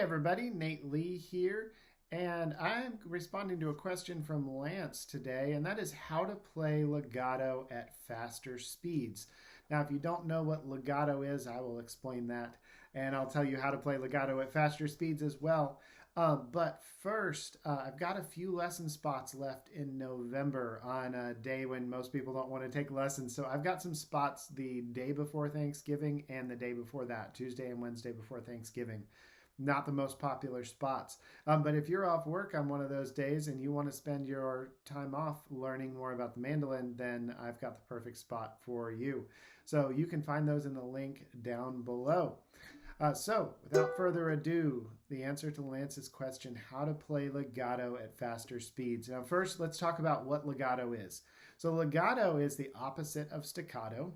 everybody, 𝐁𝐴 here, and I'm responding to a question from Lance today, and that is how to play legato at faster speeds. Now, if you don't know what legato is, I will explain that, and I'll tell you how to play legato at faster speeds as well. But first, I've got a few lesson spots left in November on a day when most people don't want to take lessons. So I've got some spots the day before Thanksgiving and the day before that, Tuesday and Wednesday before Thanksgiving. Not the most popular spots. But if you're off work on one of those days and you want to spend your time off learning more about the mandolin, then I've got the perfect spot for you. So you can find those in the link down below. So without further ado, the answer to Lance's question, how to play legato at faster speeds. Now first, let's talk about what legato is. So legato is the opposite of staccato.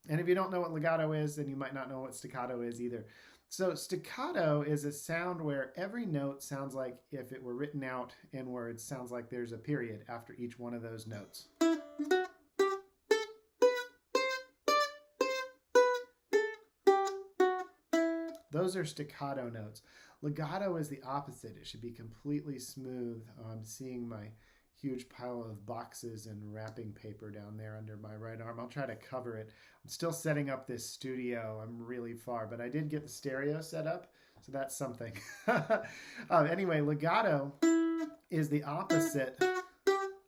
And if you don't know what legato is, then you might not know what staccato is either. So staccato is a sound where every note sounds like, if it were written out in words, sounds like there's a period after each one of those notes. Those are staccato notes. Legato is the opposite. It should be completely smooth. I'm seeing my huge pile of boxes and wrapping paper down there under my right arm. I'll try to cover it. I'm still setting up this studio. I'm really far, but I did get the stereo set up, so that's something. Anyway, legato is the opposite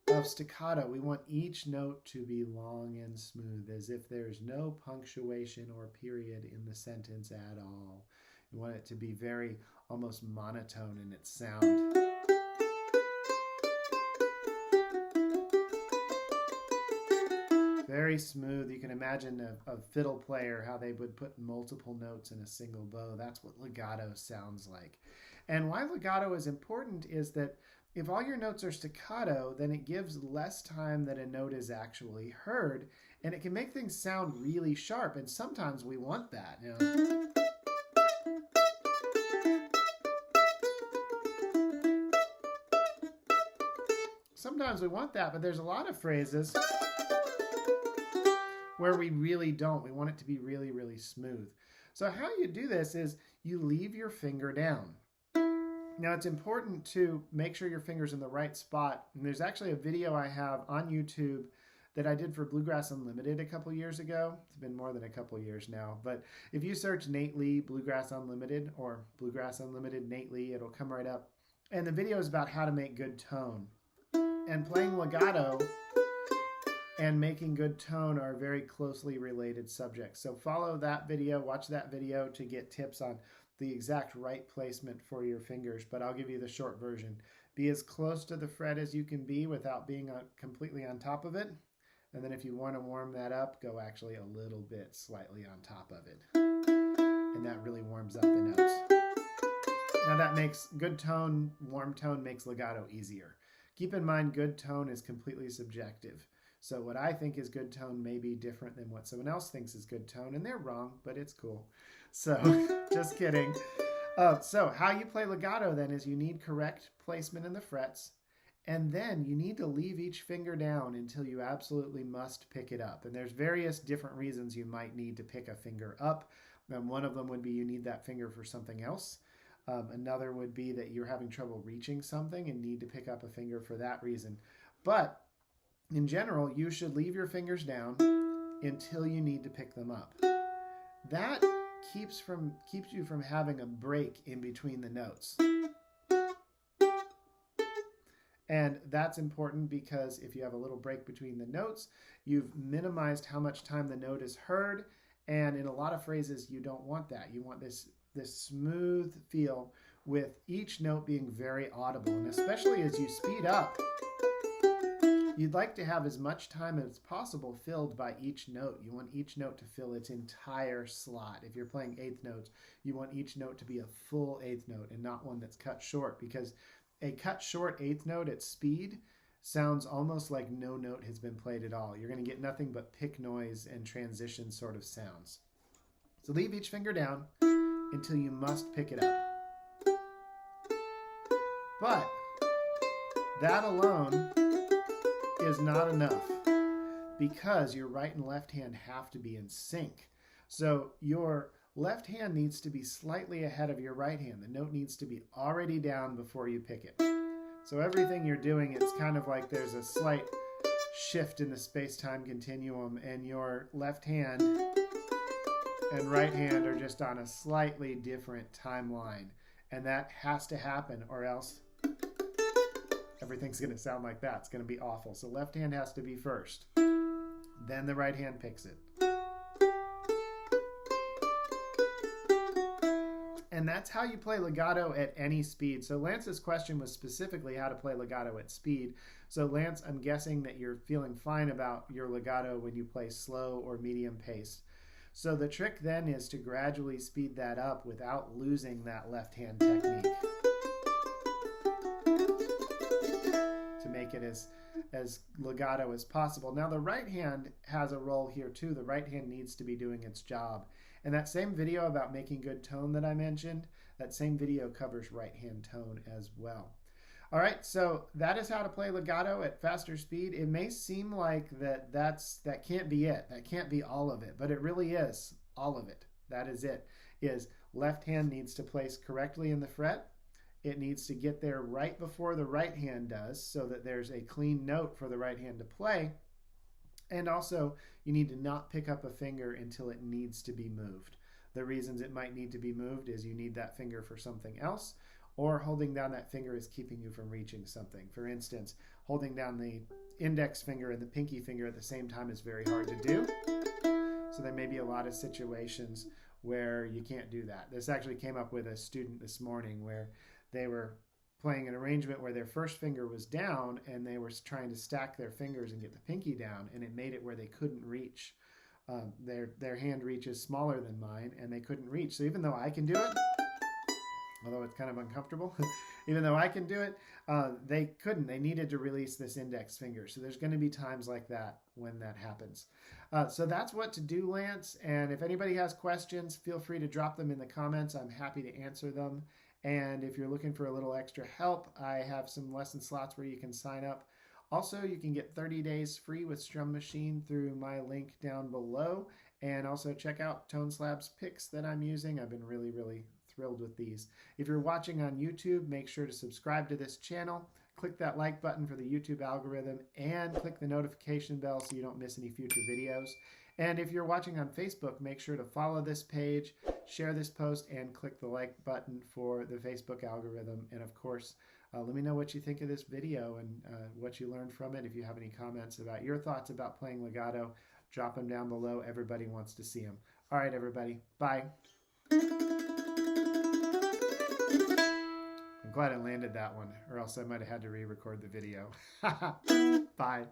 of staccato. We want each note to be long and smooth, as if there's no punctuation or period in the sentence at all. You want it to be very almost monotone in its sound. Very smooth. You can imagine a fiddle player, how they would put multiple notes in a single bow. That's what legato sounds like. And why legato is important is that if all your notes are staccato, then it gives less time that a note is actually heard, and it can make things sound really sharp, and sometimes we want that. You know? Sometimes we want that, but there's a lot of phrases where we really don't. We want it to be really, really smooth. So how you do this is you leave your finger down. Now it's important to make sure your finger's in the right spot. And there's actually a video I have on YouTube that I did for Bluegrass Unlimited a couple years ago. It's been more than a couple years now. But if you search 𝐁𝐴 Bluegrass Unlimited or Bluegrass Unlimited 𝐁𝐴, it'll come right up. And the video is about how to make good tone. And playing legato and making good tone are very closely related subjects. So follow that video, watch that video to get tips on the exact right placement for your fingers, but I'll give you the short version. Be as close to the fret as you can be without being completely on top of it. And then if you want to warm that up, go actually a little bit slightly on top of it. And that really warms up the notes. Now that makes good tone, warm tone makes legato easier. Keep in mind, good tone is completely subjective. So what I think is good tone may be different than what someone else thinks is good tone, and they're wrong, but it's cool. So, just kidding. So how you play legato then is you need correct placement in the frets, and then you need to leave each finger down until you absolutely must pick it up. And there's various different reasons you might need to pick a finger up. And one of them would be you need that finger for something else. Another would be that you're having trouble reaching something and need to pick up a finger for that reason. But in general, you should leave your fingers down until you need to pick them up. That keeps you from having a break in between the notes. And that's important because if you have a little break between the notes, you've minimized how much time the note is heard. And in a lot of phrases, you don't want that. You want this smooth feel with each note being very audible. And especially as you speed up, you'd like to have as much time as possible filled by each note. You want each note to fill its entire slot. If you're playing eighth notes, you want each note to be a full eighth note and not one that's cut short, because a cut short eighth note at speed sounds almost like no note has been played at all. You're going to get nothing but pick noise and transition sort of sounds. So leave each finger down until you must pick it up. But that alone is not enough, because your right and left hand have to be in sync. So your left hand needs to be slightly ahead of your right hand. The note needs to be already down before you pick it. So everything you're doing, it's kind of like there's a slight shift in the space-time continuum, and your left hand and right hand are just on a slightly different timeline. And that has to happen, or else everything's going to sound like that. It's going to be awful. So left hand has to be first. Then the right hand picks it. And that's how you play legato at any speed. So Lance's question was specifically how to play legato at speed. So Lance, I'm guessing that you're feeling fine about your legato when you play slow or medium paced. So the trick then is to gradually speed that up without losing that left hand technique, to make it as legato as possible. Now the right hand has a role here too. The right hand needs to be doing its job. And that same video about making good tone that I mentioned, that same video covers right hand tone as well. All right, so that is how to play legato at faster speed. It may seem like that can't be it. That can't be all of it, but it really is all of it. That is it. Is left hand needs to place correctly in the fret. It needs to get there right before the right hand does, so that there's a clean note for the right hand to play. And also, you need to not pick up a finger until it needs to be moved. The reasons it might need to be moved is you need that finger for something else, or holding down that finger is keeping you from reaching something. For instance, holding down the index finger and the pinky finger at the same time is very hard to do. So there may be a lot of situations where you can't do that. This actually came up with a student this morning where they were playing an arrangement where their first finger was down and they were trying to stack their fingers and get the pinky down, and it made it where they couldn't reach. Their hand reach is smaller than mine and they couldn't reach. So even though I can do it, although it's kind of uncomfortable, even though I can do it, they couldn't. They needed to release this index finger. So there's going to be times like that when that happens. So that's what to do, Lance. And if anybody has questions, feel free to drop them in the comments. I'm happy to answer them. And if you're looking for a little extra help, I have some lesson slots where you can sign up. Also, you can get 30 days free with Strum Machine through my link down below. And also check out 𝐁𝐨𝐴𝐵's picks that I'm using. I've been really thrilled with these. If you're watching on YouTube, make sure to subscribe to this channel. Click that like button for the YouTube algorithm and click the notification bell so you don't miss any future videos. And if you're watching on Facebook, make sure to follow this page, share this post, and click the like button for the Facebook algorithm. And of course, let me know what you think of this video and what you learned from it. If you have any comments about your thoughts about playing legato, drop them down below. Everybody wants to see them. All right, everybody. Bye. I'm glad I landed that one, or else I might have had to re-record the video. Bye.